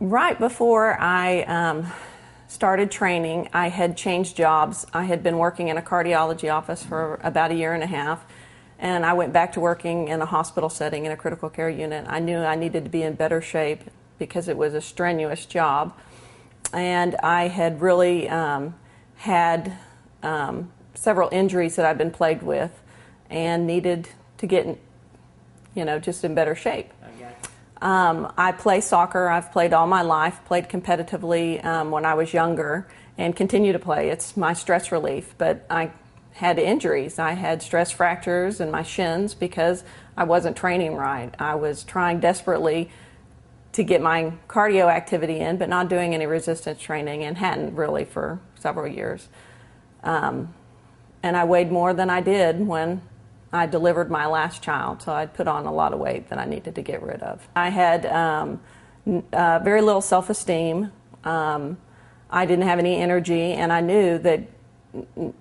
Right before I started training, I had changed jobs. I had been working in a cardiology office for about a year and a half, and I went back to working in a hospital setting in a critical care unit. I knew I needed to be in better shape because it was a strenuous job, and I had really had several injuries that I'd been plagued with and needed to get, just in better shape. I play soccer. I've played all my life, played competitively when I was younger, and continue to play. It's my stress relief, but I had injuries. I had stress fractures in my shins because I wasn't training right. I was trying desperately to get my cardio activity in, but not doing any resistance training, and hadn't really for several years. And I weighed more than I did when I delivered my last child, so I'd put on a lot of weight that I needed to get rid of. I had very little self-esteem. I didn't have any energy, and I knew that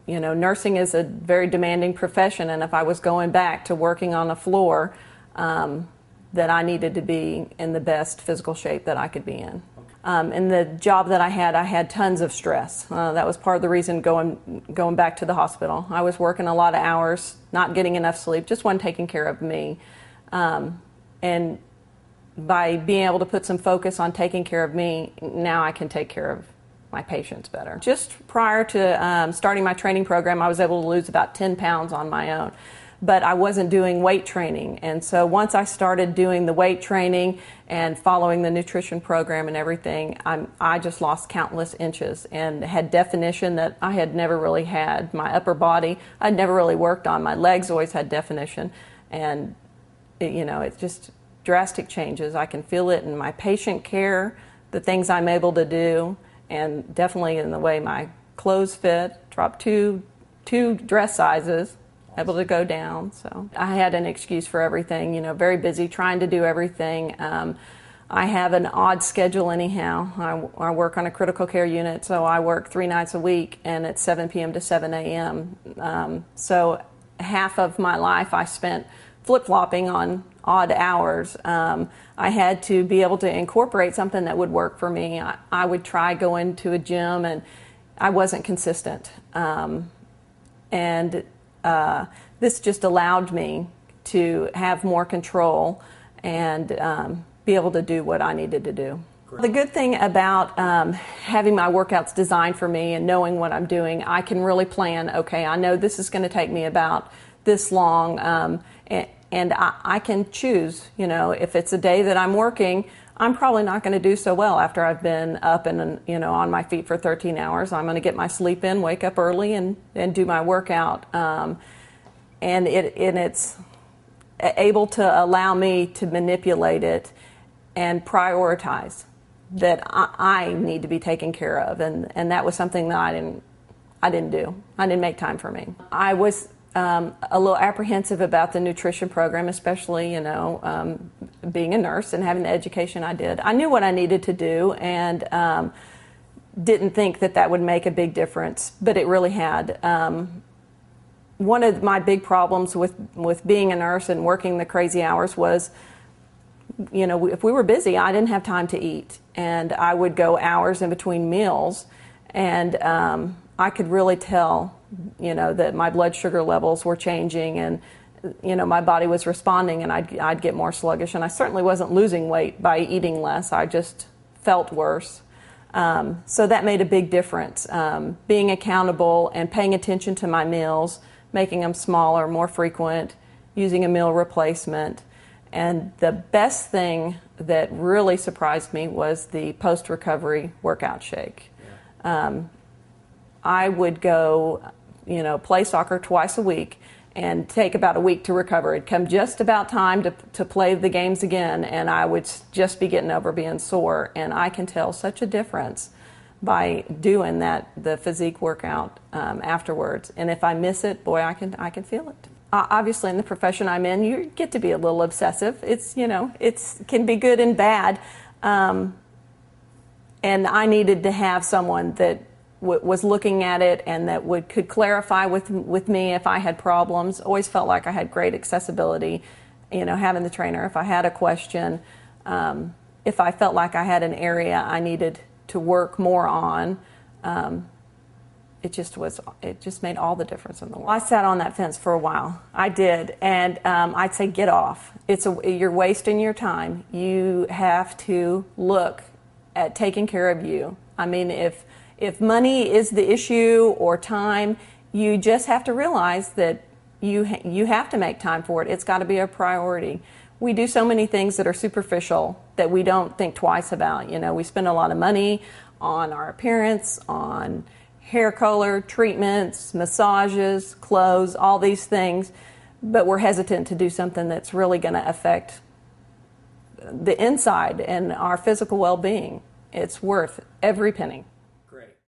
nursing is a very demanding profession, and if I was going back to working on a floor, that I needed to be in the best physical shape that I could be in. In the job that I had tons of stress. That was part of the reason going back to the hospital. I was working a lot of hours, not getting enough sleep, just wasn't taking care of me. And by being able to put some focus on taking care of me, now I can take care of my patients better. Just prior to starting my training program, I was able to lose about 10 pounds on my own. But I wasn't doing weight training. And so once I started doing the weight training and following the nutrition program and everything, I just lost countless inches and had definition that I had never really had. My upper body, I'd never really worked on. My legs always had definition. And, it's just drastic changes. I can feel it in my patient care, the things I'm able to do, and definitely in the way my clothes fit. Dropped two dress sizes. Able to go down. So I had an excuse for everything, very busy trying to do everything. I have an odd schedule anyhow. I work on a critical care unit, so I work 3 nights a week, and it's 7 p.m. to 7 a.m. So half of my life I spent flip-flopping on odd hours. I had to be able to incorporate something that would work for me. I would try going to a gym, and I wasn't consistent. This just allowed me to have more control and be able to do what I needed to do. Great. The good thing about having my workouts designed for me and knowing what I'm doing, I can really plan, okay, I know this is going to take me about this long, and I can choose, if it's a day that I'm working, I'm probably not going to do so well after I've been up and on my feet for 13 hours. I'm going to get my sleep in, wake up early, and do my workout. And it's able to allow me to manipulate it and prioritize that I need to be taken care of, and that was something that I didn't do. I didn't make time for me. I was a little apprehensive about the nutrition program, especially being a nurse and having the education I did. I knew what I needed to do, and didn't think that would make a big difference, but it really had. One of my big problems with being a nurse and working the crazy hours was, if we were busy, I didn't have time to eat, and I would go hours in between meals, and I could really tell, that my blood sugar levels were changing, and my body was responding, and I'd get more sluggish, and I certainly wasn't losing weight by eating less. I just felt worse. So that made a big difference. Being accountable and paying attention to my meals, making them smaller, more frequent, using a meal replacement. And the best thing that really surprised me was the post-recovery workout shake. Yeah. I would go, play soccer twice a week and take about a week to recover. It'd come just about time to play the games again, and I would just be getting over being sore. And I can tell such a difference by doing the physique workout afterwards. And if I miss it, boy, I can feel it. Obviously, in the profession I'm in, you get to be a little obsessive. It's can be good and bad. And I needed to have someone that was looking at it and that could clarify with me if I had problems. Always felt like I had great accessibility, having the trainer if I had a question. if I felt like I had an area I needed to work more on, it just made all the difference in the world. I sat on that fence for a while. I did, and I'd say get off. You're wasting your time. You have to look at taking care of you. I mean, if money is the issue or time, you just have to realize that you have to make time for it. It's got to be a priority. We do so many things that are superficial that we don't think twice about. You know, we spend a lot of money on our appearance, on hair color, treatments, massages, clothes, all these things, but we're hesitant to do something that's really going to affect the inside and our physical well-being. It's worth every penny.